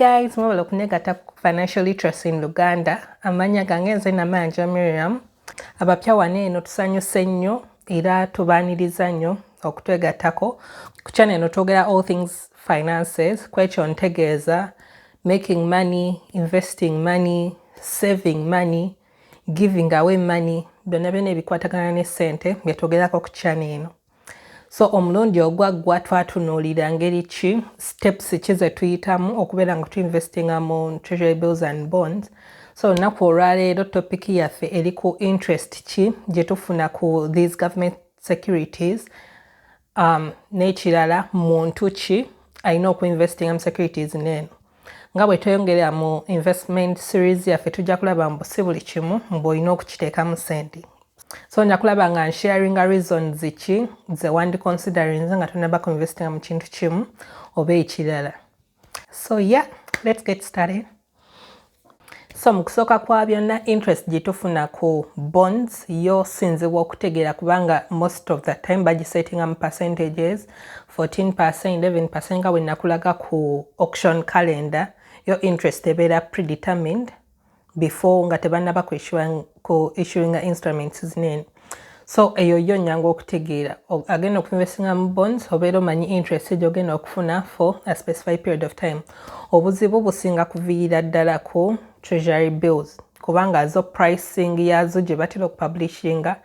guys, mwabala okunegata financial literacy in Uganda. Amanya gange nze Namanja Miriam. Abapya wane eno tusanyuse nnyo era tubaaniriza nnyo okutwegattako. Ku channel eno twogera all things finances, kwekyo ntegeeza making money, investing money, saving money, giving away money, byonna byonna ebikwatagana ne ssente bye twogerako ku channel eno. So omulundi ogwaggwa twatunuulira ngeri ki steps ki ze tuyitamu okubeera nga tuinvestinga mu treasury bills and bonds. So olunaku olwaleero topic yaffe eri ku interest ki gye tufuna ku these government securities, n'ekirala muntu ki alina okuinvestinga mu securities n'eno. Nga bwe tweyongera mu investment series yaffe tujja kulaba mbu si buli kimu mbu olina okukiteekamu ssente. So nja kulaba nga nsharinga reasons ki ze wandiconsidering nga tonaba ku investinga mu kintu kimu oba ekirala. So yeah, let's get started. So mu kusooka kwa byonna interest gye tufuna ku bonds yo sinzibwa okutegeera kubanga most of the time bagisettinga mu percentages 14%, 11% nga bwe nakulaga ku auction calendar. Yo interest ebeera predetermined before nga tebanaba ku issuing instruments zinene. So eyo yo nyanga okutegeera agenda okuinvestinga mu bonds obeera omanyi interest gy'ogenda okufuna for a specified period of time. Obuzibu businga kuviira ddala ku treasury bills kubanga zo pricing yazo gye batera okupublishinga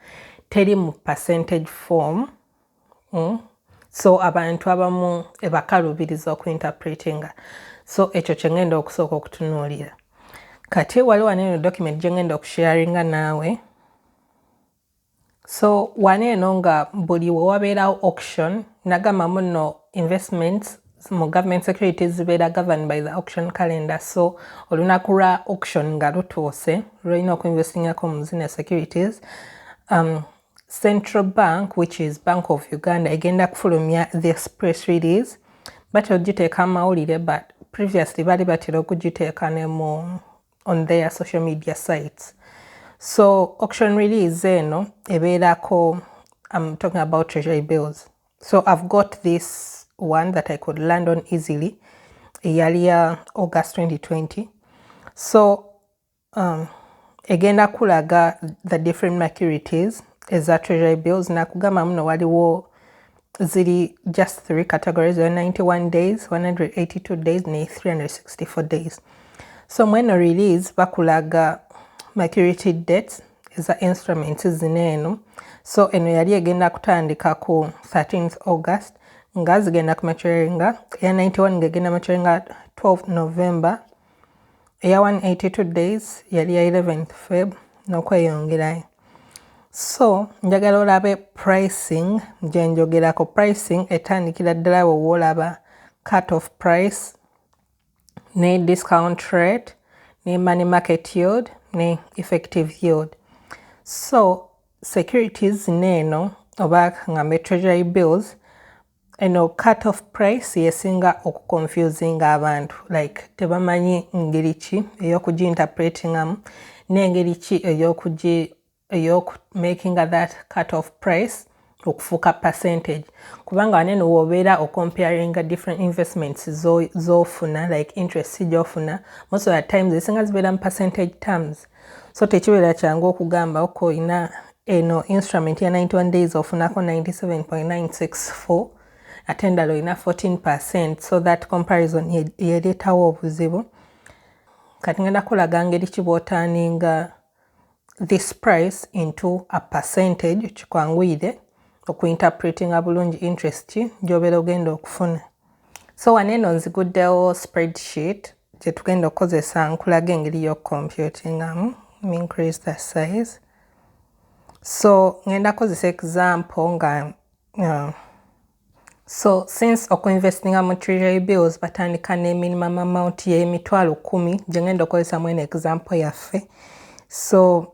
teri mu percentage form. So abantu abamu ebakalubiriza okuinterpretinga. So ekyo kye ngenda okusooka okutunuulira. Kati waliwo eno document gye ngenda okusharinga naawe. So eno nga buli we wabeerawo auction nagamba muno investments mu government securities zibeera governed by the auction calendar. So olunaku lwa auction nga lutuuse lulina okuinvestingako mu zino securities. Central Bank, which is Bank of Uganda, egenda kufulumya this press release. Batera ogiteeka amawulire but previously bali batera okugiteeka ne mu on their social media sites. So auction release eno ebeerako, I'm talking about treasury bills. So I've got this one that I could land on easily. Earlier August 2020. So egenda kulaga the different maturities eza treasury bills. Nakugamba muno waliwo ziri just 3 categories: 91 days, 182 days ne 364 days. So mweno release bakulaga maturity dates eza instruments zineno. So eno yali egenda kutandika ku 13th August nga zigenda kumaturinga. Ya 91 ngegenda maturinga 12th November. Ya 182 days yali ya 11th Feb n'okweyongerayo. So njagala olabe pricing gye njogerako. Pricing etandikira ddala bwe wolaba cut off price ne discount rate ne money market yield ne effective yield. So securities neno oba ngambe treasury bills eno cut off price yesinga okuconfusing abantu, like tebamanyi ngeri ki ey'okuginterpretingamu n'engeri ki making that cut off price okufuuka percentage. Kubanga waneno wobeera comparing different investments zofuna, like interest gy'ofuna, most of the times zisinga zibeera mu percentage terms. So tekibeera kyangu okugamba oko ina eno instrument ya 91 days ofunako 97.964 ate endala olina 14%. So that comparison yereetawo obuzibu. Kati ngenda kulaga ngeri ki bw'otaaninga this price into a percentage kikwanguyire okuinterpretinga bulungi interest gy'obeera ogenda okufuna. So waneno nziguddewo spreadsheet gye tugenda okukozesa nkulaga engeri y'okucomputingamu. Increase the size. So ngenda kozesa example nga so since okuinvestinga mu treasury bills batandika ne minimum amount ye $10,000 gye ngenda okozesa mwene example yaffe. So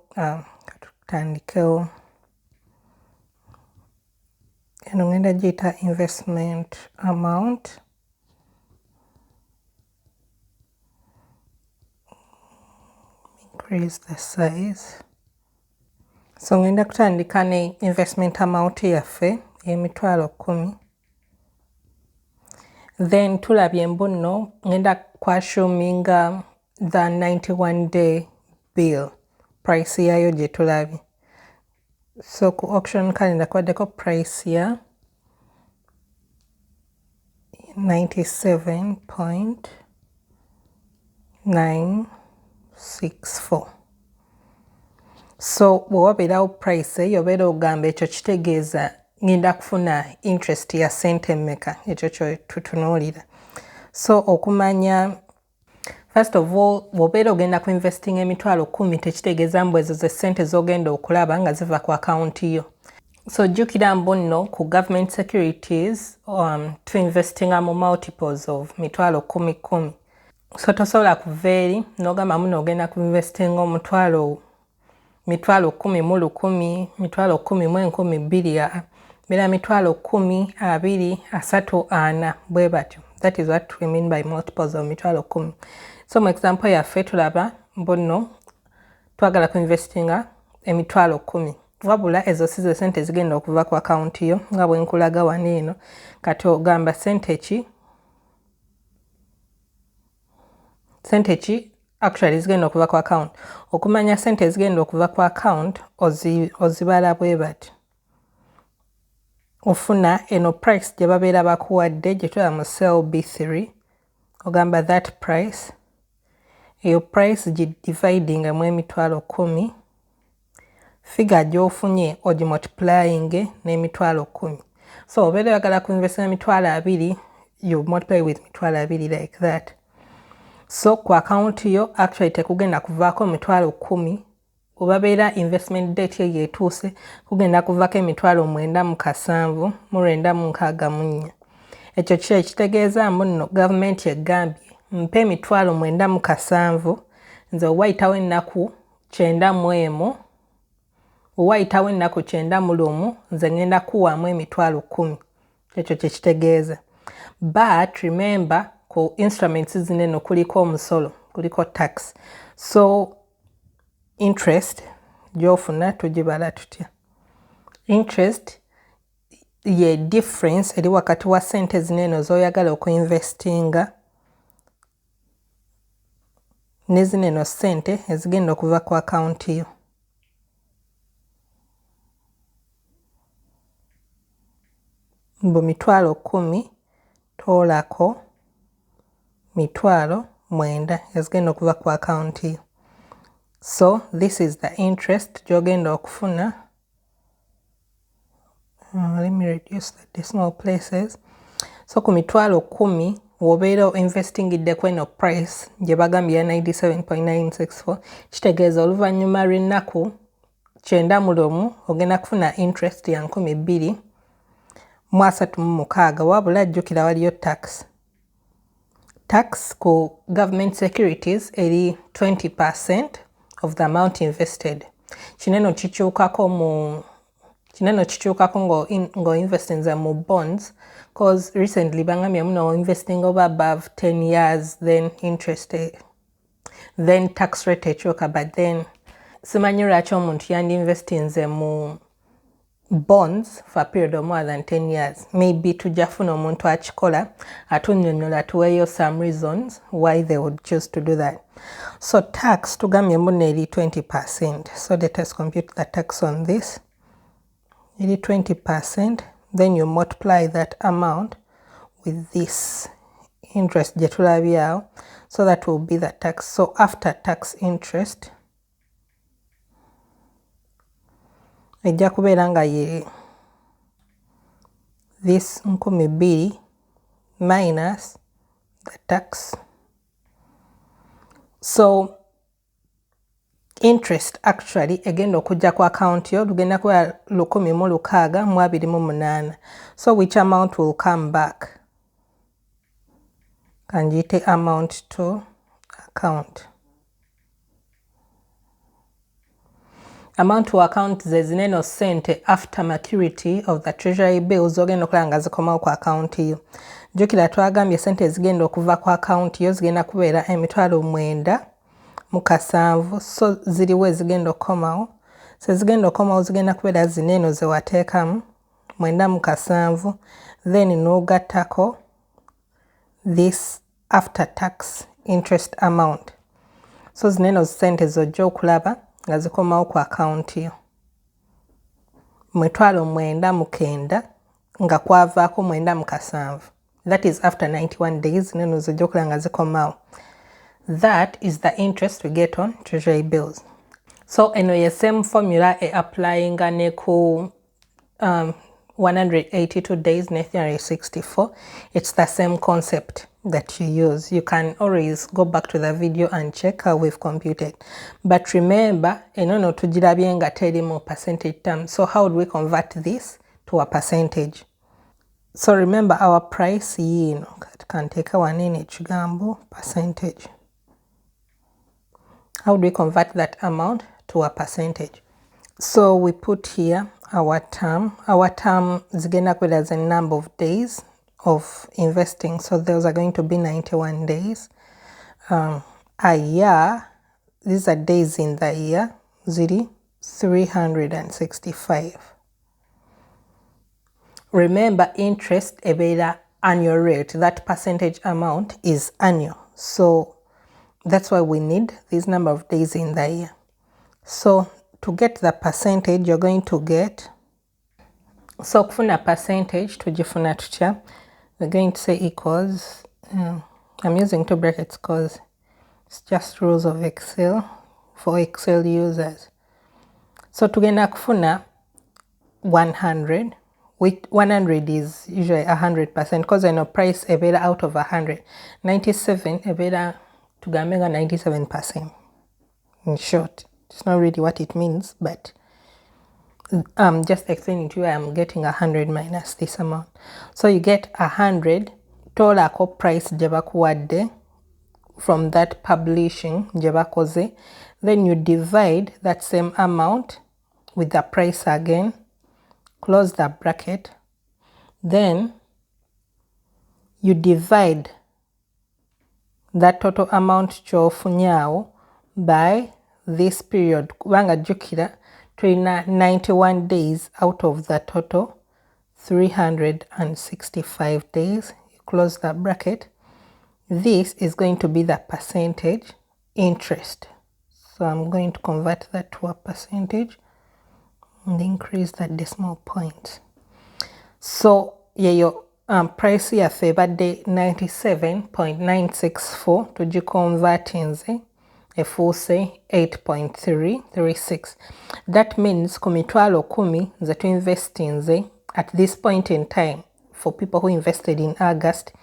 tutandikewo eno ngenda giyita investment amount. Increase the size. So ngenda kutandika ne investment amount yaffe $10,000. Then tulabye mbuno ngenda kwashuminga the 91-day bill price yayo gye tulabye. So ku auction calendar kwaddeko price ya 97.964. So bw'owabeerawo price eyo obeera ogamba ekyo kitegeeza ngenda kufuna interest ya sente mmeka, ekyo kyo tutunuulira. So okumanya, first of all, bw'obeera ogenda ku investing emitwalo 10 tekitegeeza mbu ezo ze ssente z'ogenda okulaba nga ziva ku akaunti yo. So jjukira mbu nno ku government securities to investinga mu multiples of mitwalo 10. So tosobola kuva eri n'ogamba muno ogenda ku investinga mitwalo 10 mu 1,000, mitwalo 10 mu 2,000, beera mitwalo 10, 20, 30, 40 bwe batyo. That is what we mean by multiples of mitwalo 10. So mu example yaffe tulaba mbu nno twagala ku investinga emitwalo 10. Wabula ezo si ze sente zigenda okuva ku akaunti yo nga bwe nkulaga wano eno. Kati ogamba sente ki actually zigenda okuva ku account. Okumanya sente zigenda okuva ku account ozibala bwe bati. Ofuna eno price gye babeera bakuwadde gye tulaba mu cell B3. Ogamba that price. Eyo price dividing mu emitwalo 10. Figure gy'ofunye ogimultiplying n'emitwalo 10. So obeera oyagala ku investinga emitwalo 20, you multiply with mitwalo 20 like that. So ku account yo actually tekugenda kuvaako mitwalo 10. Obabeera investment date ye yetuuse kugenda kuvaako emitwalo 97 mu 964. Ekyo kiki ekitegeeza mbu nno gavumenti egambye mpa emitwalo 97 nze owayitawo ennaku 91, owayitawo ennaku 91 nze ngenda kuwaamu emitwalo 10. Ekyo kye kitegeeza. But remember ku instruments zino eno kuliko omusolo, kuliko tax. So interest gy'ofuna tugibala tutya. Interest ye difference eri wakati wa sente zino eno z'oyagala okuinvestinga ne zino eno sente ezigenda okuva ku akaunti yo. Mbu mitwalo 10 toolako mitwalo 9 ezigenda okuva ku akaunti yo. So this is the interest gy'ogenda okufuna. Let me reduce the decimal places. So ku mitwalo 10 wobeera investingidde ku eno price gye bagambye 97.964, kitegeeza oluvannyuma lw'ennaku 91 ogenda kufuna interest ya 1236. Wabula jjukira waliyo tax. Tax ku government securities eri 20% of the amount invested. Kineno kikyukako ng'oinvestinze mu bonds, because recently bangambye muno investing over above 10 years then tax rate ekyuka, but then simanyi lwaki omuntu yandinvestinze mu bonds for a period of more than 10 years. Maybe tujja funa omuntu akikola atunnyonnyola tuweeyo some reasons why they would choose to do that. So tax tugambye muno eri 20%. So let us compute the tax on this. Eri 20%, then you multiply that amount with this interest gye tulabyawo. So that will be the tax. So after tax interest ejja kubeera nga ye this 20,000 minus the tax. So interest actually egenda okujja ku account yo lugenda kuba 1,628. So which amount will come back? Kanjiyite amount to account. Amount to account ze zineno sente after maturity of the treasury bills ogenda okulaba nga zikomawo ku account yo. Jjukira twagambye sente zigenda okuva ku account yo zigenda kubeera emitwalo 970. So ziriwo ezigenda okukomawo. So zigenda okukomawo zigenda kubeera zineno ze wateekamu 970, then n'ogattako this after tax interest amount. So zineno sente zojja okulaba nga zikomawo ku account yo. Mwetwalo 9,900 nga kwavaako 9,700. That is after 91 days neno zojja okulaba nga zikomawo. That is the interest we get on treasury bills. So eno ye same formula applying ne ku 182 days, 364. It's the same concept that you use. You can always go back to the video and check how we've computed. But remember, eno tujirabye nga teri mu percentage terms. So how do we convert this to a percentage? So remember our price yino. Can take one in ekigambo percentage. How do we convert that amount to a percentage? So we put here our term. Our term is going to equate as a number of days of investing. So those are going to be 91 days. A year, these are days in the year, 365. Remember, interest ebeera annual rate. That percentage amount is annual. So that's why we need this number of days in the year. So to get the percentage, you're going to get, so kufuna percentage tujifuna tutya, we're going to say equals, I'm using two brackets because it's just rules of Excel for Excel users. So tugenda kufuna 100, with 100 is usually 100% because I know price ebeera out of 100. 97 ebeera tugambega 97%. In short, it's not really what it means, but I'm just explaining to you I'm getting 100 minus this amount. So you get 100 tolako price gyebakuwadde from that publishing gyebakoze. Then you divide that same amount with the price again, close the bracket. Then you divide that total amount kyofunyawo by this period. Kubanga jjukira tulina 91 days out of the total 365 days. You close the bracket. This is going to be the percentage interest. So I'm going to convert that to a percentage and increase the decimal point. So yeyo price yaffe ebadde 97.964 tugikonvertinze efuuse 8.336. That means ku mitwalo 10 nze tuinvestinze at this point in time for people who invested in August,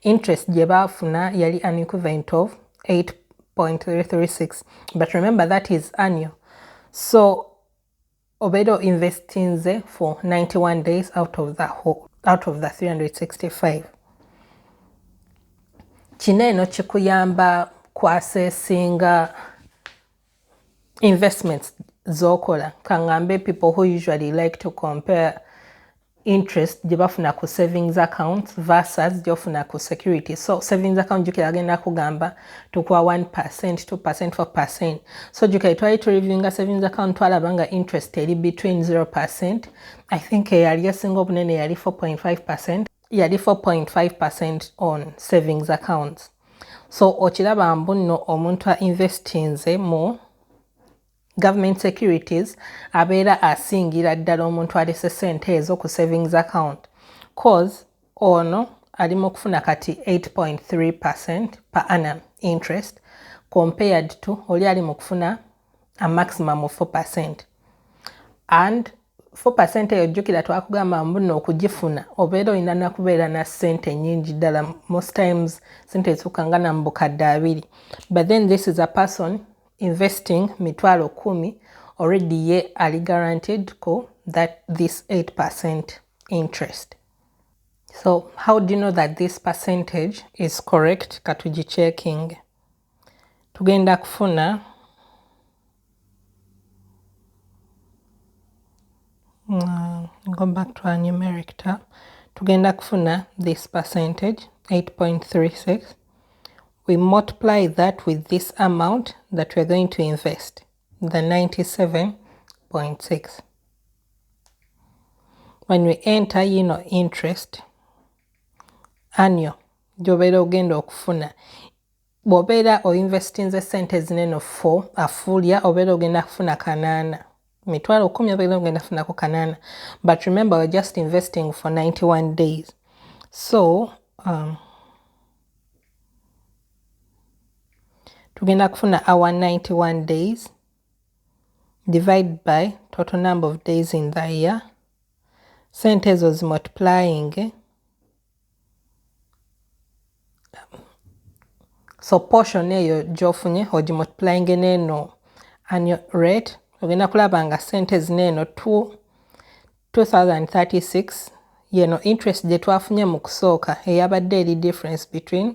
interest gye baafuna yali an equivalent of 8.336. But remember that is annual. So obedo investinze for 91 days out of the 365. Kino eno kikuyamba kwasesinga investments zokola. Kangambe people who usually like to compare interest gyebafuna ku savings accounts versus gyofuna ku securities. So savings account jukira agenda kugamba tukuwa 1%, 2%, 4%. So jukira twali tu reviewinga savings account twalabanga interest eri between 0%. I think yali esinga obunene yali 4.5%. Yali 4.5% on savings accounts. So okiraba mbu nno omuntu investinze mu government securities abeera asingira ddala omuntu alese sente ezo ku savings account, cause ono ali mu kufuna kati 8.3% per annum interest compared to oli ali mu kufuna a maximum of 4%. And 4% eyo jjukira twakugamba mbuno okugifuna obeera olina nakubeera na sente nyingi ddala, most times sente ezikukangana mu bukadde 2. But then this is a person investing mitwalo 10, already ye ali guaranteed ko that this 8% interest. So how do you know that this percentage is correct? Katuji checking. Tugenda kufuna go back to our numeric tab. Tugenda kufuna this percentage 8.36. We multiply that with this amount that we're going to invest, the 97.6. When we enter interest annual, gy'obeera ogenda okufuna bw'obeera oinvestinze sente zineno 4 afuulya obeera ogenda kufuna kanaana mitwalo 10 obeera ogenda kufunako kanaana, but remember we're just investing for 91 days. So tugenda kufuna our 91 days divide by total number of days in the year, sente ezo zimultiplying, so portion eyo gyofunye ogimultiplying neno annual rate, ogenda kulaba nga sente zineno 2036 yeno interest gye twafunye mu kusooka eyabadde eri difference between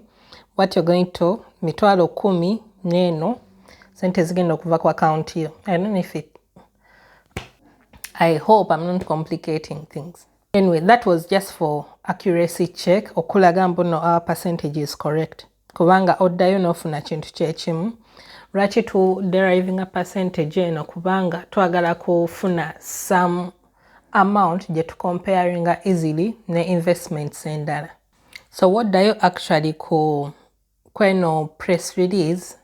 what you're going to mitwalo 10 neno sente zigenda okuva ku account yo. I hope I'm not complicating things. Anyway, that was just for accuracy check, okulaga mbuno our percentage is correct. Kubanga oddayo n'ofuna kintu kyekimu. Lwaki tu deriving a percentage eno? Kubanga twagala kufuna some amount gye tucomparinga easily ne investments endala. So woddayo actually kweno press release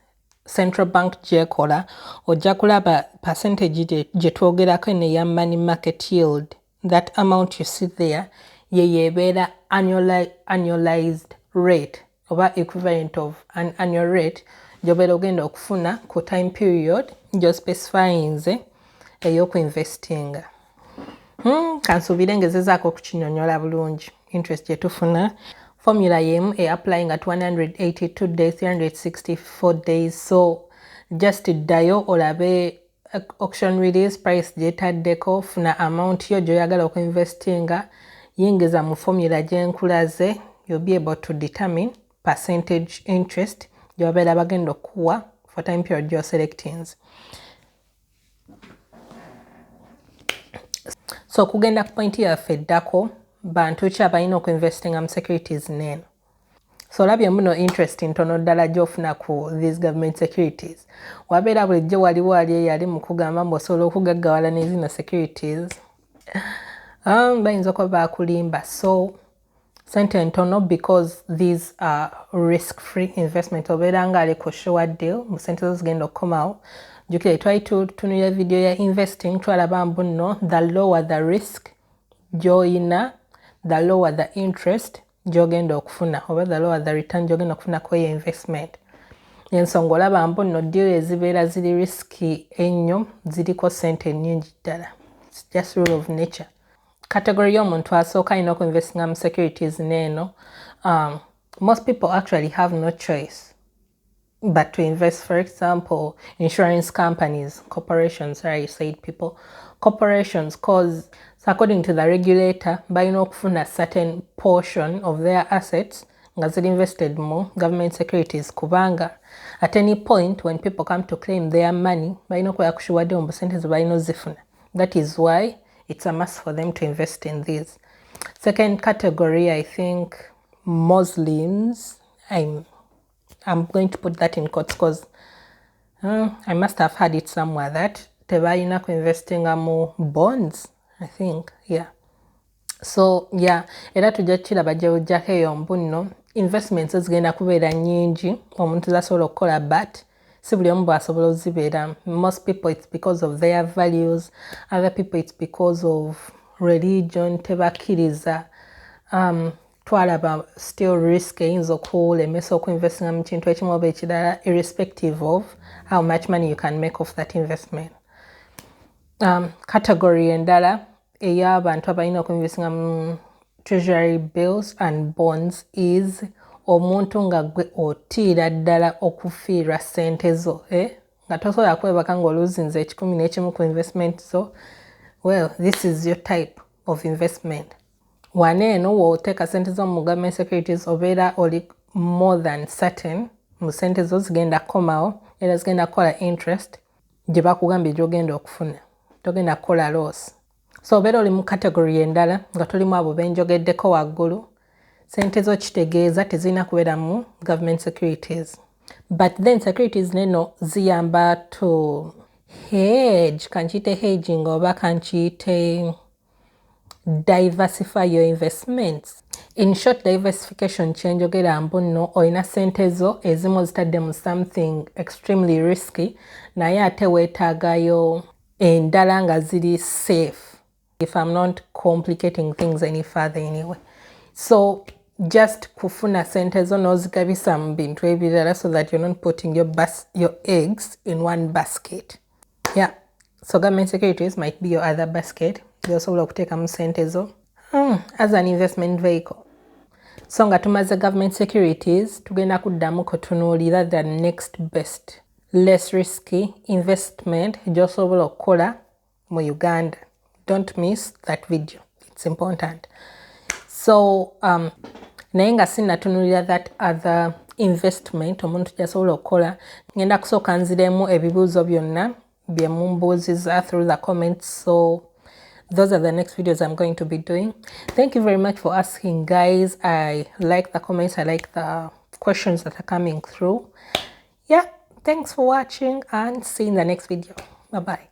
Central Bank gyekola, ojja kulaba percentage gye twogerako eno eya money market yield. That amount you see there yeyebeera annualized rate oba equivalent of an annual rate gyobeera ogenda okufuna ku time period gy'ospecifyinze ey'okuinvestinga. Kansuubire ngezezaako okukinyonyola bulungi. Interest gye tufuna formula yemu applying at 182 days, 364 days. So just ddayo olabe auction release price gyetaddeko, funa amount yo gyoyagala okuinvestinga, yingiza mu formula gyenkulaze, you'll be able to determine percentage interest gyobabeera bagenda okuwa for time period gyo selectings. So kugenda ku point yaffe eddako bantu ki abalina okuinvestinga mu securities neno. So olabye muno interest ntono ddala gy'ofuna ku these government securities. Wabeera bulijjo waliwo ali yali mu kugamba mb'osobola okugaggawala ne zino securities. Bayinza okuba baakulimba. So sente ntono because these are risk-free investment. Obeera nga ali ku sure deal mu sente zo zigenda okukomawo. Jukira twali tutunulira video ya investing twalaba mbu nno the lower the risk gy'oyina, the lower the interest gy'ogenda okufuna oba the lower the return gy'ogenda okufuna ku eyo investment. Ensonga olaba mbu nno deal ezibeera ziri risky ennyo ziriko sente nnyingi ddala. It's just rule of nature. Category y'omuntu asooka alina okuinvestinga mu securities n'eno, most people actually have no choice but to invest. For example, insurance companies, corporations, sorry, I said people, corporations, cause according to the regulator, balina okufuna certain portion of their assets nga ziri invested mu government securities, kubanga at any point when people come to claim their money balina okubeera kushuwadde mu sente ze balina ozifuna. That is why it's a must for them to invest in these. Second category, I think Muslims. I'm going to put that in quotes because I must have heard it somewhere that tebalina kuinvestinga mu bonds, I think, yeah. So yeah, era tujja kiraba gy'ojjako eyo mbu nno investments zigenda kubeera nnyingi omuntu zasobola okukola, but si buli omu bw'asobola ozibeera. Most people it's because of their values, other people it's because of religion, tebakkiriza. Twalaba still risk eyinza okulemesa okuinvestinga mu kintu ekimu oba ekirala irrespective of how much money you can make off that investment. Category endala ey'abantu abalina okuinvestinga mu treasury bills and bonds is omuntu nga gwe otiira ddala okufiirwa sente zo, nga tosobola kwebaka ng'oluzinze 11 ku investment zo. Well, this is your type of investment. Waneeno w'oteeka sente zo mu government securities obeera oli more than certain mu sente zo zigenda kukomawo era zigenda kukola interest gye bakugambye gy'ogenda okufuna, togenda kukola loss. So obeera oli mu category endala nga tulimu abo benjogeddeko waggulu, sente zo kitegeeza tezirina kubeera mu government securities. But then securities neno ziyamba to hedge, kankiyite hedging oba kankiyite diversify your investments. In short, diversification kyenjogera mbu nno olina ssente zo ezimu zitadde mu something extremely risky naye ate weetaagayo endala nga ziri safe, if I'm not complicating things any further anyway. So just kufuna ssente zo n'ozigabisa mu bintu ebirala so that you're not putting your eggs in one basket. Yeah, so government securities might be your other basket. Osobola okuteekamu ssente zo as an investment vehicle. So nga tumaze government securities, tugenda kuddamu kutunuulira the next best, less risky investment gy'osobola okukola mu Uganda. Don't miss that video. It's important. So, naye nga sinnatunuulira that other investment omuntu gy'asobola okukola, ngenda kusooka nziremu ebibuuzo byonna bye mumbuuziza through the comments. So those are the next videos I'm going to be doing. Thank you very much for asking, guys. I like the comments. I like the questions that are coming through. Yeah, thanks for watching and see you in the next video. Bye-bye.